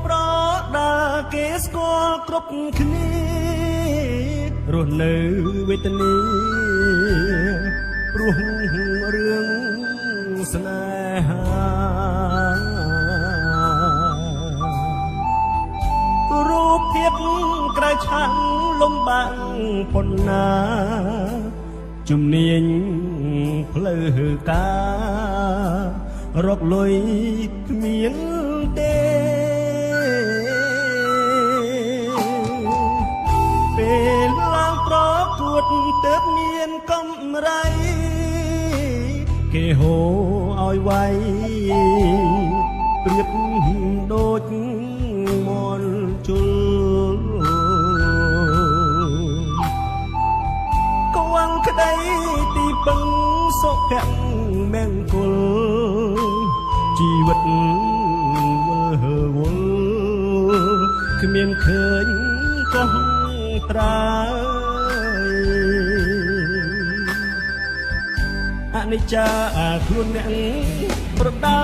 ប្រដាគេស្គាល់គ្រប់គ្នារស់នៅវេទនាព្រោះរឿងស្នេហារូបភាពក្រៅឆាំងលំបាំងប៉ុណ្ណាជំនាញផ្លូវការរកលុយគ្មានទេពេលឡើងប្រកួតទើបមានកម្រៃគេហៅឲ្យវាយប្រៀបដូចមន់ជុលកវងក្តីទីពឹងសុភៈមង្គលជីវិតវើវល់គ្មានឃើញកោះត្រើយអនិច្ចាខ្លួនអ្នកប្រដា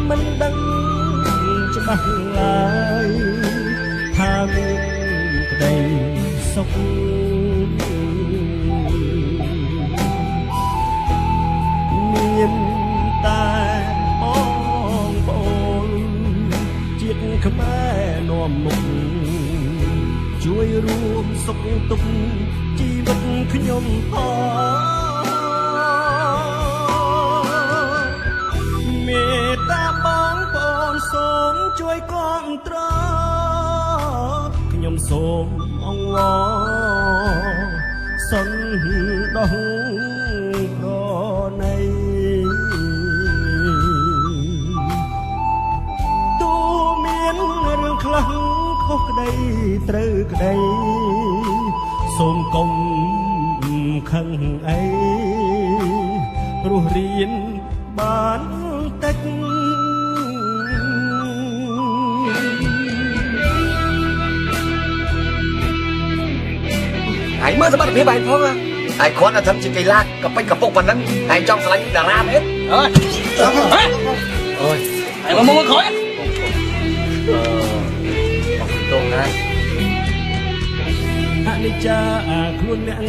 មិនដឹងច្បាស់ឡើយថាមានក្តីសុខមានតែបងប្អូនជាតិខ្មែរនាំមុខជួយរួមសុខទុក្ខជីវិតខ្ញុំមេត្តាបងប្អូនសូមជួយគាំទ្រខ្ញុំសូមអង្វរសន្តោសប្រណីទូមានរឿងខ្លះខុសក្តីត្រូវក្តីសូមកុំខឹងអីព្រោះរៀនបានតិចហើយមើលសមត្ថភាពឯងផងហើយគ្រាន់តែធ្វើជាកីឡាកពេចកពុកប៉ុណ្ណឹងហើយចង់ឆ្លាញ់តារាទេអើយអូយហើយមកក្រោយអឺអរគុណតងណាអនិច្ចាខ្លួនអ្នក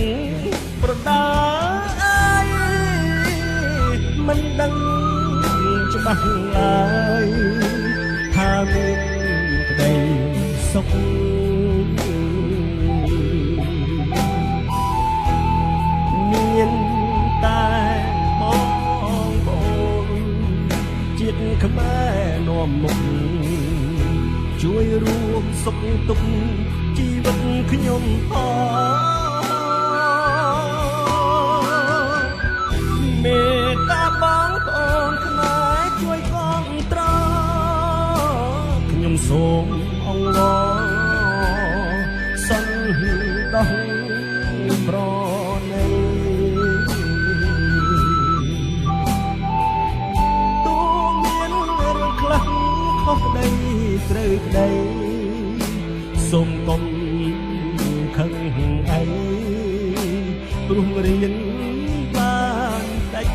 ប្រដាមិនដឹងច្បាស់ឡើយថាមានក្តីសុខមានតែបងប្អូនជាតិខ្មែរនាំមុខជួយរួមសុខទុក្ខជីវិតខ្ញុំមេត្តាបងប្អូនខ្មែរជួយគាំទ្រខ្ញុំសូមអង្វរសន្តោសប្រណីទូមានរឿងខ្លះខុសក្តីត្រូវក្តីសូមកុំខឹងអីព្រោះរៀនបានដាច់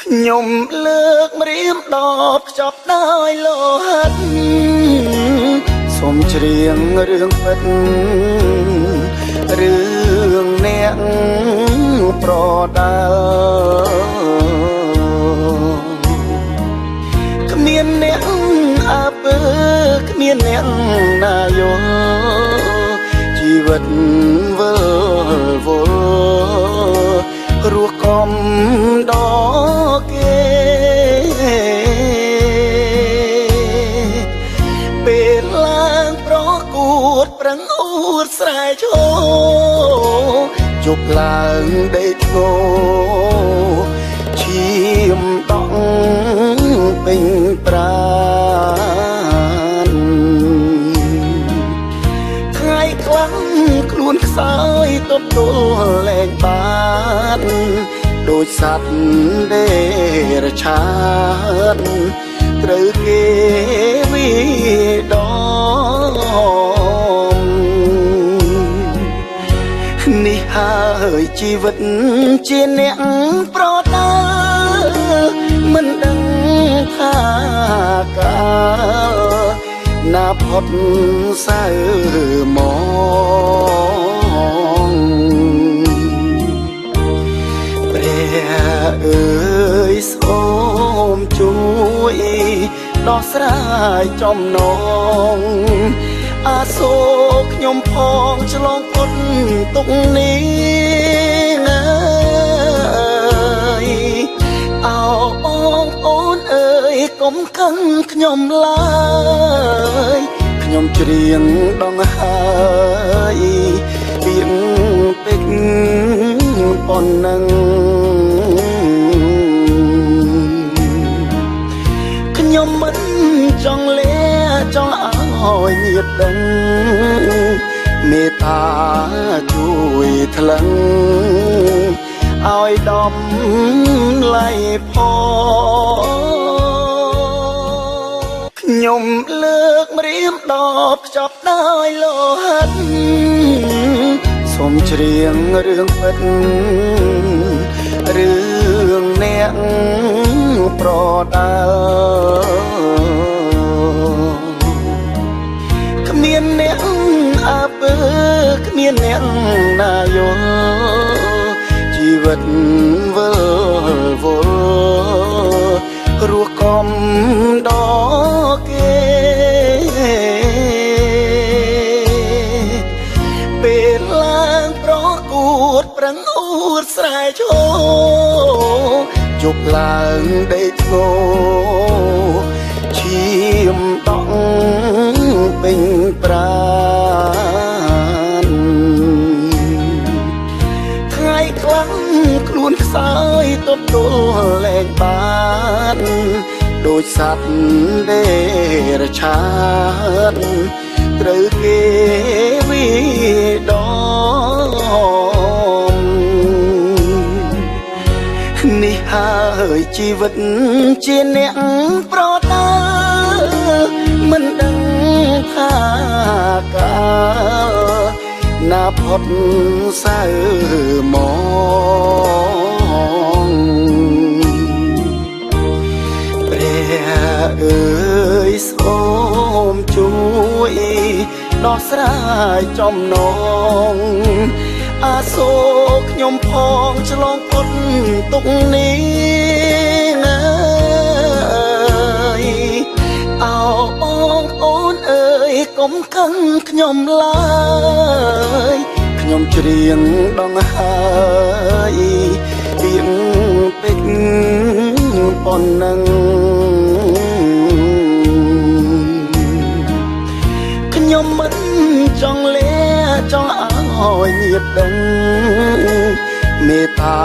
ខ្ញុំលើកម្រាមដបខ្ចប់ដោយលោហិតស្ សូមច្រៀងរឿងពិតរឿងអ្នកប្រដើគ្មានអ្នកអើពើគ្មានអ្នកណាយល់ជីវិតវិលវល់រស់កំដគេពេលឡើងប្រកួតប្រឹងអួតស្រែឈោជប់ឡើងដេកធ្ងោឈាមដងពេញប្រាណថ្ងៃខ្លាំងខ្លួនខ្សោយទប់ទល់លែងបានដូចសត្វដេរឆានត្រូវគេវិដមនេះហើយជីវិតជាអ្នកប្រដើមិនដឹងថាកាលណាផុតសៅមកព្រះអើយសូមជួយដោះស្រាយចំណងអាសូរខ្ញុំផងឆ្លងផុតទុកនេះណាអោបងអូនអើយកុំខឹងខ្ញុំឡើយខ្ញុំច្រៀងដងហើយពីងពេកប៉ុណ្ណឹងខ្ញុំមិនចង់លាចង់ឲ្យញាតិដឹងមេត្តាជួយថ្លឹងឲ្យដំឡៃផងខ្ញុំលើកម្រាមដបខ្ចប់ដោយលោហិតសូមច្រៀងរឿងពិតរឿងអ្នកប្រដើគ្មានអ្នកអើពើគ្មានអ្នកណាយល់ជីវិតវិលវល់រស់កំដគេពេលឡើងប្រកួតប្រឹងអួតស្រែឈោជប់ឡើងដេកធ្ងោឈាមដងពេញប្រាណថ្ងៃខ្លាំងខ្លួនខ្សោយទប់ទល់លែងបានដូចសត្វដេរឆានត្រូវគេវិដមនេះហើយជីវិតជាអ្នកប្រដើមិនដឹងថាកាលណាផុតសៅមកព្រះអើយសូមជួយដោះស្រាយចំណងអាសូរខ្ញុំផងឆ្លងផុតទុកនេះណាអោបងអូនអើយកុំខឹងខ្ញុំឡើយខ្ញុំច្រៀងដងហើយពីងពេកប៉ុណ្ណឹងខ្ញុំមិនចង់លាចង់ឲ្យញាតិដឹងមេត្តា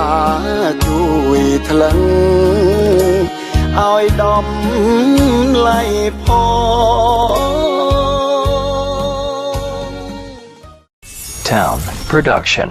ជួយថ្លឹងឲ្យដំឡៃផង Town Production